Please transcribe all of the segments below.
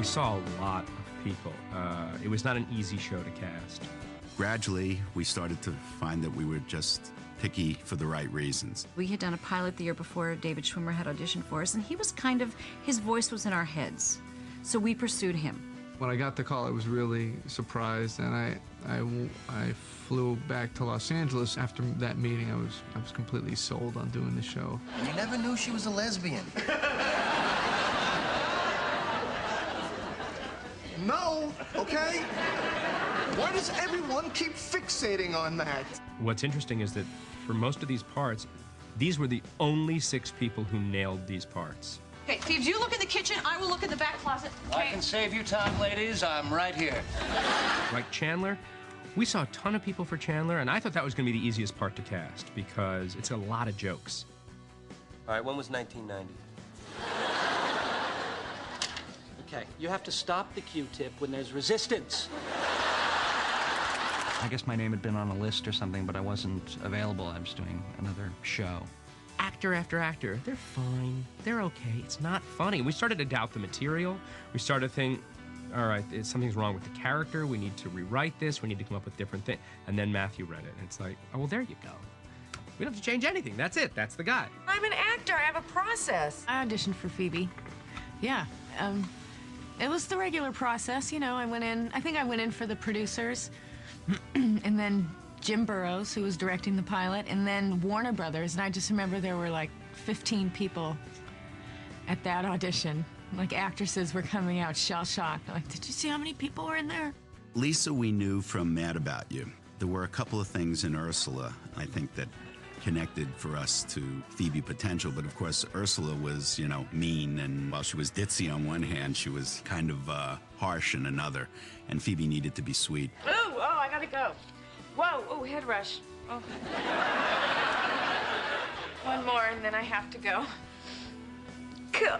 We saw a lot of people. It was not an easy show to cast. Gradually, we started to find that we were just picky for the right reasons. We had done a pilot the year before David Schwimmer had auditioned for us, and he was kind of, his voice was in our heads. So we pursued him. When I got the call, I was really surprised, and I flew back to Los Angeles. After that meeting, I was completely sold on doing the show. And you never knew she was a lesbian. No, okay? Why does everyone keep fixating on that? What's interesting is that for most of these parts, these were the only 6 people who nailed these parts. Okay, Phoebes, you look in the kitchen, I will look in the back closet. I can save you time, ladies. I'm right here. Like Chandler, we saw a ton of people for Chandler, and I thought that was going to be the easiest part to cast because it's a lot of jokes. All right, when was 1990? Okay, you have to stop the Q-tip when there's resistance. I guess my name had been on a list or something, but I wasn't available. I was doing another show. Actor after actor, they're fine, they're okay, it's not funny. We started to doubt the material. We started to think, all right, something's wrong with the character, we need to rewrite this, we need to come up with different things. And then Matthew read it, and it's like, oh, well, there you go. We don't have to change anything, that's it, that's the guy. I'm an actor, I have a process. I auditioned for Phoebe. Yeah, it was the regular process, you know. I think I went in for the producers, and then Jim Burrows, who was directing the pilot, and then Warner Brothers, and I just remember there were like 15 people at that audition. Like, actresses were coming out shell-shocked. Like, did you see how many people were in there? Lisa, we knew from Mad About You. There were a couple of things in Ursula, I think, that connected for us to Phoebe potential, but of course Ursula was, you know, mean, and while she was ditzy on one hand, she was kind of harsh in another, and Phoebe needed to be sweet. Oh, I gotta go. Whoa, oh, head rush. Oh. One more and then I have to go. Cool.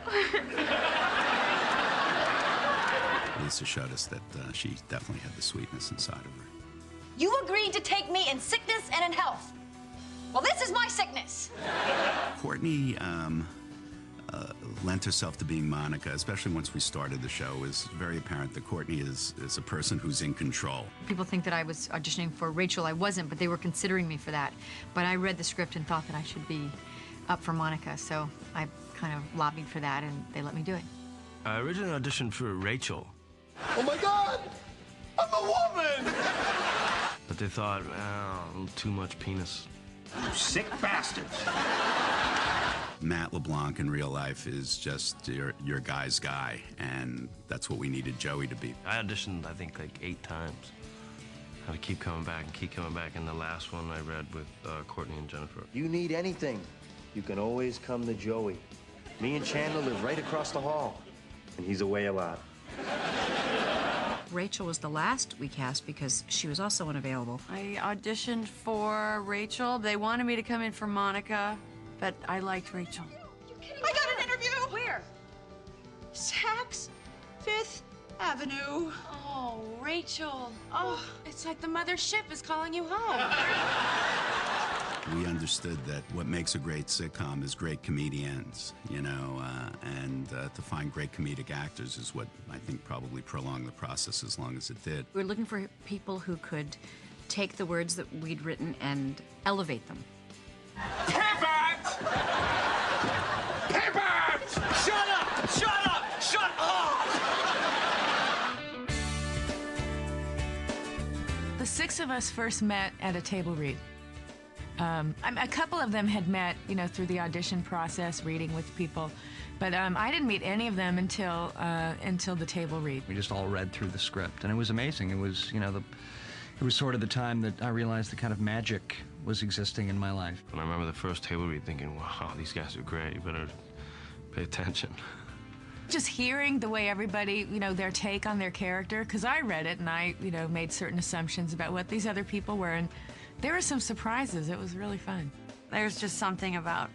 Lisa showed us that she definitely had the sweetness inside of her. You agreed to take me in sickness and in health. Well, this is my sickness. Courtney lent herself to being Monica, especially once we started the show. It was very apparent that Courtney is a person who's in control. People think that I was auditioning for Rachel. I wasn't, but they were considering me for that. But I read the script and thought that I should be up for Monica, so I kind of lobbied for that, and they let me do it. I originally auditioned for Rachel. Oh my God! I'm a woman! But they thought, too much penis. You sick bastards. Matt LeBlanc in real life is just your guy's guy, and that's what we needed Joey to be. I auditioned, I think, like 8 times. I had to keep coming back and keep coming back, and the last one I read with Courtney and Jennifer. You need anything, you can always come to Joey. Me and Chandler live right across the hall, and he's away a lot. Rachel was the last we cast because she was also unavailable. I auditioned for Rachel. They wanted me to come in for Monica, but I liked Rachel. I got an interview. Where? Saks Fifth Avenue. Oh, Rachel. Oh, it's like the mothership is calling you home. We understood that what makes a great sitcom is great comedians, you know, and to find great comedic actors is what I think probably prolonged the process as long as it did. We were looking for people who could take the words that we'd written and elevate them. Pivot! Pivot! Shut up! Shut up! Shut up! The 6 of us first met at a table read. A couple of them had met, you know, through the audition process, reading with people, but I didn't meet any of them until the table read. We just all read through the script, and it was amazing. It was, you know, it was sort of the time that I realized the kind of magic was existing in my life. And I remember the first table read thinking, wow, these guys are great, you better pay attention. Just hearing the way everybody, you know, their take on their character, because I read it and I, you know, made certain assumptions about what these other people were, and there were some surprises. It was really fun. There's just something about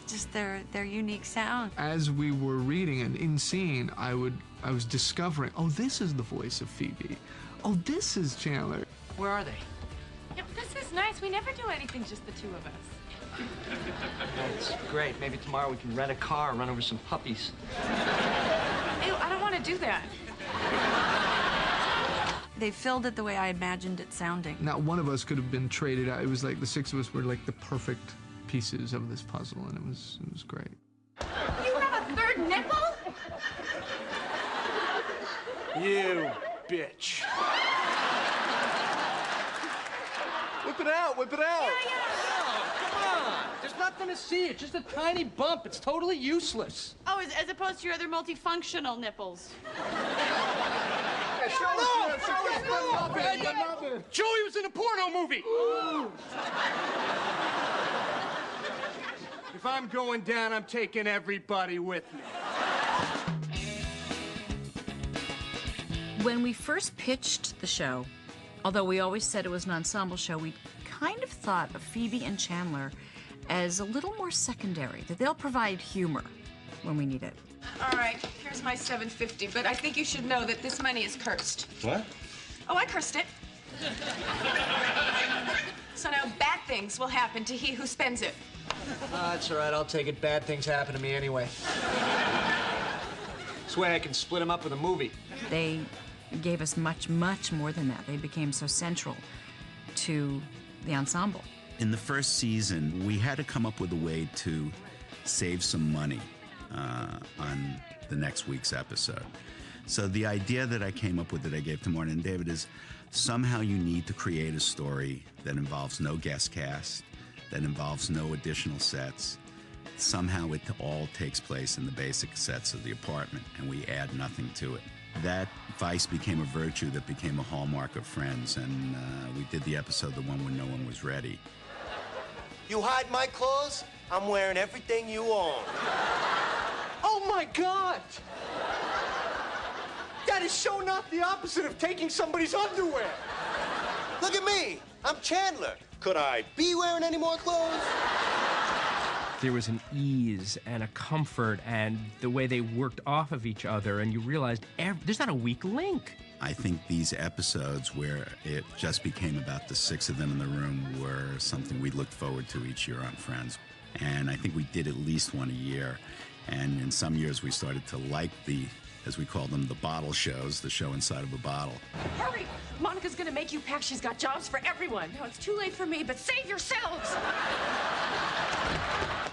just their unique sound. As we were reading and in scene, I was discovering, oh, this is the voice of Phoebe. Oh, this is Chandler. Where are they? Yeah, this is nice. We never do anything just the 2 of us. That's great. Maybe tomorrow we can rent a car and run over some puppies. Ew, I don't want to do that. They filled it the way I imagined it sounding. Not one of us could have been traded out. It was like the six of us were like the perfect pieces of this puzzle, and it was great. You have a third nipple? You bitch. Whip it out, whip it out. Come on. There's nothing to see. It's just a tiny bump. It's totally useless. Oh, as opposed to your other multifunctional nipples. Joey was in a porno movie. If I'm going down, I'm taking everybody with me. When we first pitched the show, although we always said it was an ensemble show, we kind of thought of Phoebe and Chandler as a little more secondary, that they'll provide humor when we need it. All right, here's my $7.50, but I think you should know that this money is cursed. What? Oh, I cursed it. So now bad things will happen to he who spends it. That's all right. I'll take it. Bad things happen to me anyway. This way I can split them up with a movie. They gave us much, much more than that. They became so central to the ensemble. In the first season, we had to come up with a way to save some money on the next week's episode. So the idea that I came up with that I gave to Martin and David is somehow you need to create a story that involves no guest cast, that involves no additional sets. Somehow it all takes place in the basic sets of the apartment, and we add nothing to it. That vice became a virtue that became a hallmark of Friends, and we did the episode, the one when no one was ready. You hide my clothes, I'm wearing everything you own. Oh my God! That is so not the opposite of taking somebody's underwear. Look at me, I'm Chandler. Could I be wearing any more clothes? There was an ease and a comfort and the way they worked off of each other, and you realized there's not a weak link. I think these episodes where it just became about the six of them in the room were something we looked forward to each year on Friends. And I think we did at least one a year. And in some years we started to like the, as we call them, the bottle shows, the show inside of a bottle. Hurry! Monica's gonna make you pack. She's got jobs for everyone. Now, it's too late for me, but save yourselves!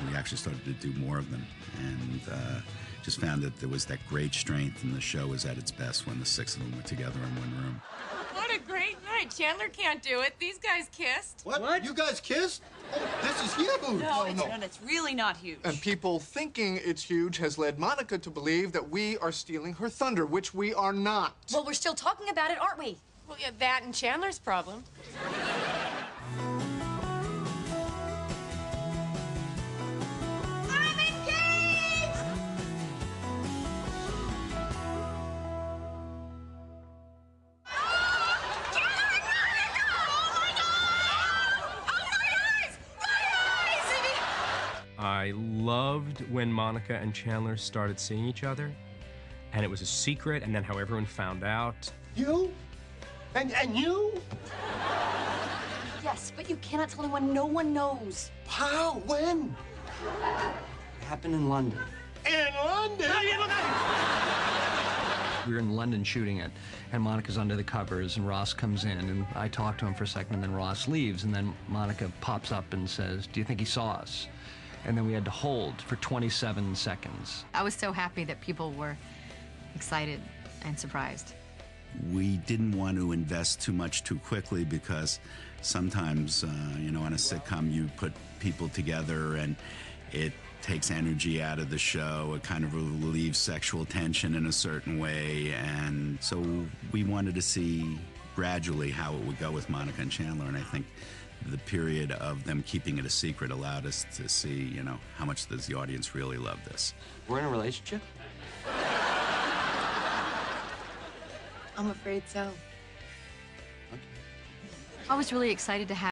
We actually started to do more of them, and just found that there was that great strength, and the show was at its best when the six of them were together in one room. What a great night. Chandler can't do it. These guys kissed. What? You guys kissed? Oh, this is huge. No, it's really not huge. And people thinking it's huge has led Monica to believe that we are stealing her thunder, which we are not. Well, we're still talking about it, aren't we? Well, yeah, that and Chandler's problem. I'm engaged! I loved when Monica and Chandler started seeing each other, and it was a secret, and then how everyone found out. You? And you? Yes, but you cannot tell anyone. No one knows. How? When? It happened in London. In London? We were in London shooting it, and Monica's under the covers, and Ross comes in, and I talk to him for a second, and then Ross leaves, and then Monica pops up and says, "Do you think he saw us?" And then we had to hold for 27 seconds. I was so happy that people were excited and surprised. We didn't want to invest too much too quickly because sometimes, you know, on a sitcom you put people together and it takes energy out of the show. It kind of relieves sexual tension in a certain way. And so we wanted to see gradually how it would go with Monica and Chandler. And I think the period of them keeping it a secret allowed us to see, you know, how much does the audience really love this. We're in a relationship? I'm afraid so. I was really excited to have